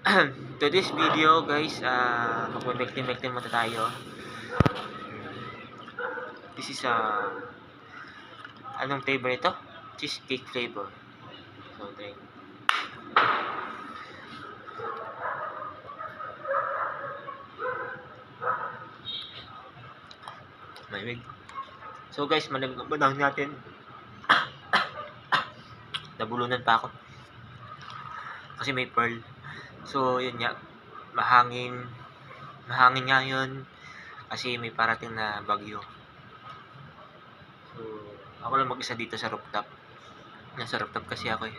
To this video guys, magme-melting muna tayo. This is anong flavor ito? Cheesecake flavor. So, try. Malamig. So guys, malamig ang banang natin. Nabulunan pa ako. Kasi may pearl. So, yun nga. Mahangin. Mahangin nga yun. Kasi may parating na bagyo. So, ako lang mag-isa dito sa rooftop. Nasa rooftop kasi ako eh.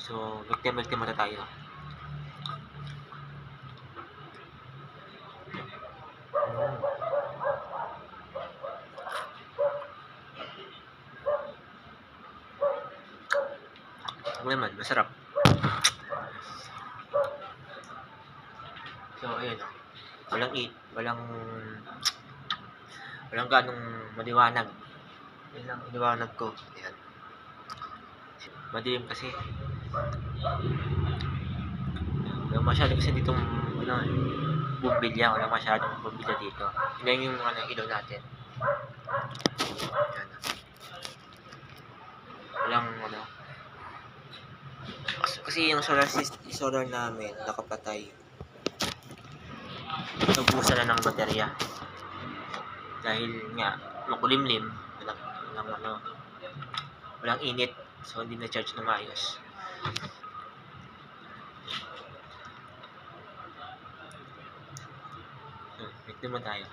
So, melting muna tayo. Ako naman, masarap. So, ayun o. Walang ganong maliwanag. Yan lang iniwanag ko. Ayan. Madilim kasi. Walang masyado kasi ditong bumbilya. Walang masyadong bumbilya dito. Yan yung ilaw natin. Ayan. Walang kasi yung solar namin nakapatay. Nabusan na ng baterya. Dahil nga makulimlim, walang init, so hindi na charge na maayos. Wait naman tayo.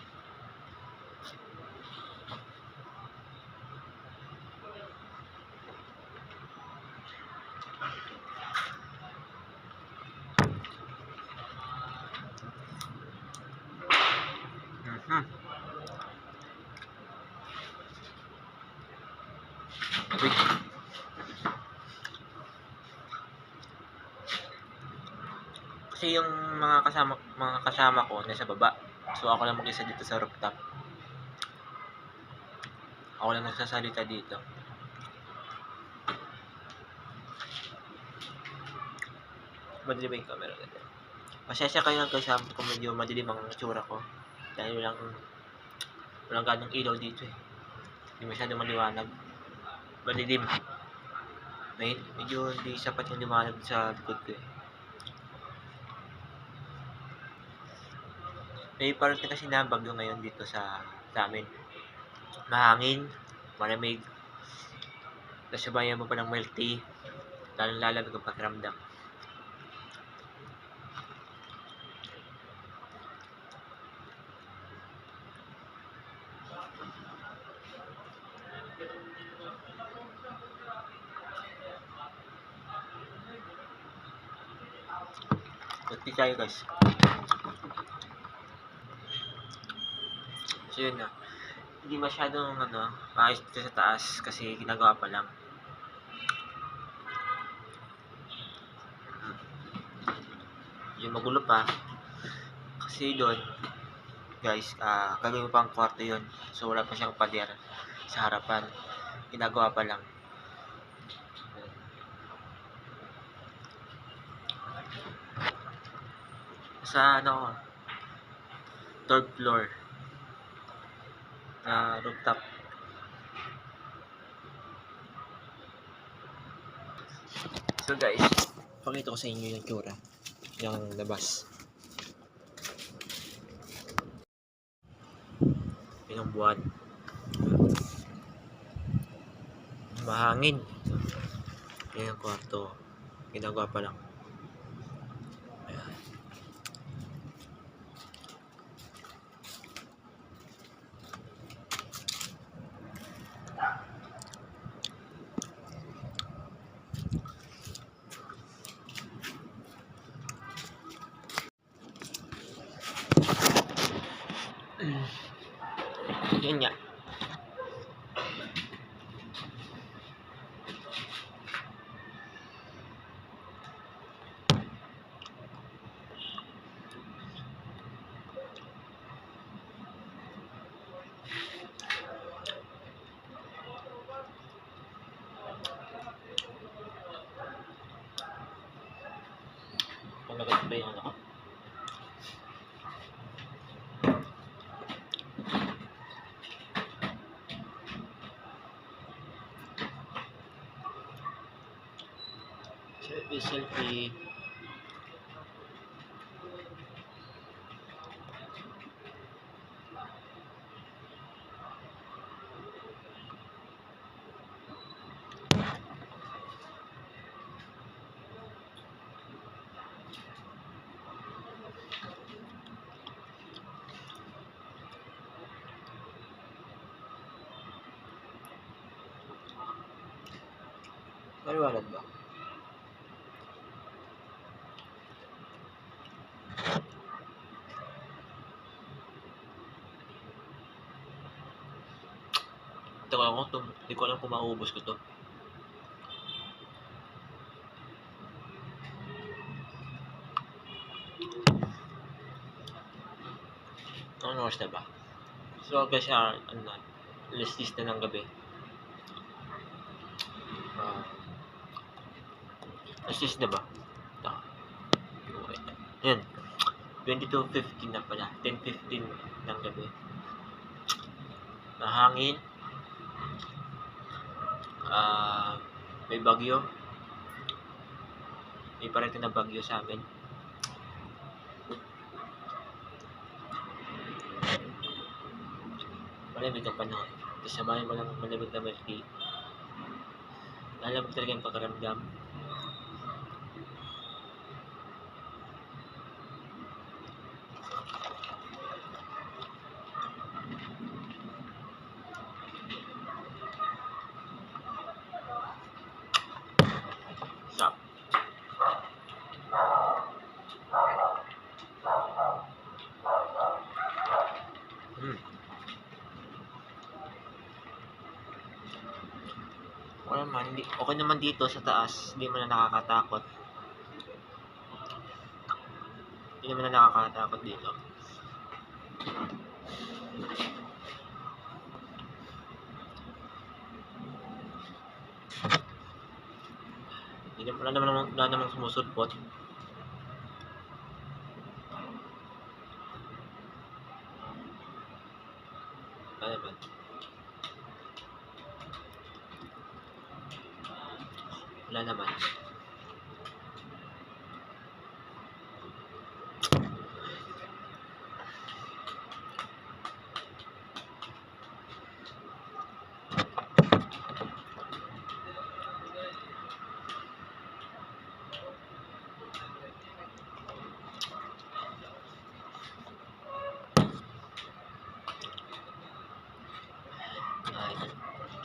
Wait. Kasi yung mga kasama ko nasa baba. So ako lang mag-isa dito sa rooftop. Ako lang nagsasalita dito. Madilim ba yung camera natin? Pasensya kayo kasama ko, medyo madilim ang tsura ko. Dahil walang ganong ilaw dito eh. Hindi masyadong maliwanag. Madilim. Medyo hindi sapat yung liwanag sa likod ko eh. May parating kasi na bagyo ngayon dito sa amin. Mahangin, malamig, nasabayan mo pa ng milk tea, lalamig ang pakiramdam. Milk tea tayo guys. So yun na. Hindi masyadong maayos dito sa taas kasi ginagawa pa lang. Yung magulo pa. Kasi doon, guys, gagawin pa ang kwarto yun. So wala pa siyang pader sa harapan. Ginagawa pa lang. Sa third floor na rooftop. So guys, pakita ko sa inyo yung tsura, yung labas. Yun ang buwan. Mahangin. Yan ang kwarto. Ginagawa pa lang. Ayan. Yan nga. ba yung ano ko? Selfie. Maliwanag ba? Tagal ako to. Hindi ko alam kung mauubos ko to. Anong oras na ba? So guys, ano na, alas 10 na ng gabi. Alas 10 na ba? Yan. 22:15 na pala. 10:15 ng gabi. Mahangin. May bagyo. May parating na bagyo sa amin. Malamig ang panahon. Tapos samahin mo lang malamig na milk tea. Lalamig talaga yung pagkaramdam. Stop. Okay naman dito sa taas, hindi mo na nakakatakot. Hindi naman na nakakatakot dito. Wala namang sumusulpot. Wala naman. Wala naman.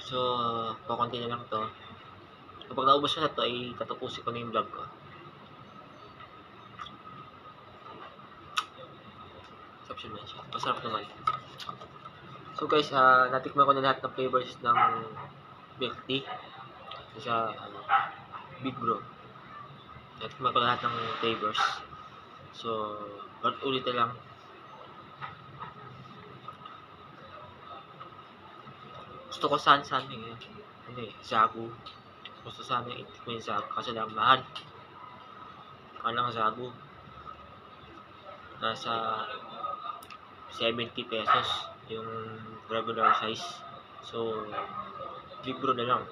So, kukunti na lang to. Kapag naubos ko na to, ay tatapusin ko na yung vlog ko. Exception na siya. Masarap naman. So guys, natikman ko na lahat ng flavors ng milk tea. Sa Big Bro. Natikman ko lahat ng flavors. So, ulit na lang. Gusto ko sana Zagu. Gusto sana itikman yung Zagu kasi lang mahal. Mahal ang Zagu. Nasa 70 pesos yung regular size. So, Big Bro na lang.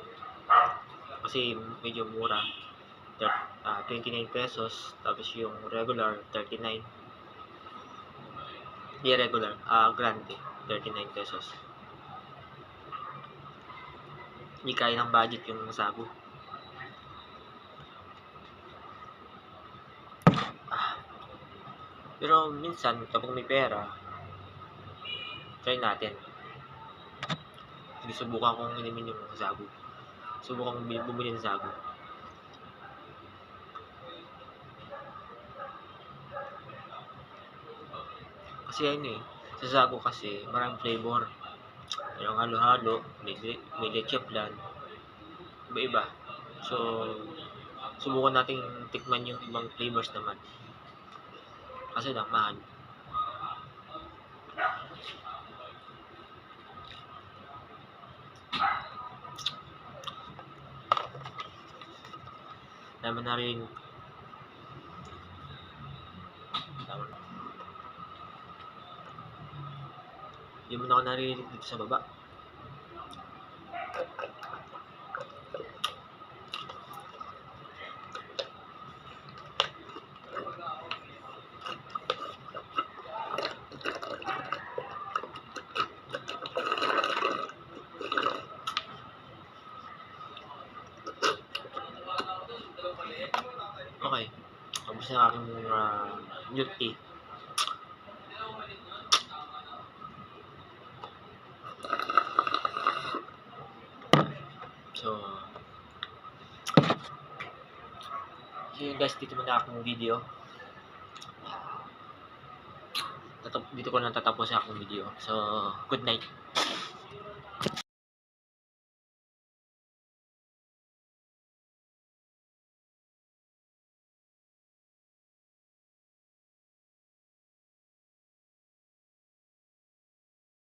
Kasi medyo mura. 29 pesos. Tapos yung regular, 39. Hindi regular, grande, 39 pesos. Hindi kaya ng budget yung Zagu. Pero minsan, kapag may pera, try natin. Hindi, subukan kong inumin yung Zagu. Subukan kong bumili ng Zagu. Kasi sa Zagu kasi, maraming flavor. Yung halo-halo, may leche flan, iba-iba. So, subukan nating tikman yung ibang flavors naman. Kasi lang, mahal. Naman na rin Hindi mo na ako naririnig dito sa baba. Okay. Tapos na aking milk tea. So yun guys, dito muna akong video. Dito ko na tatapos ang aking video. So, good night.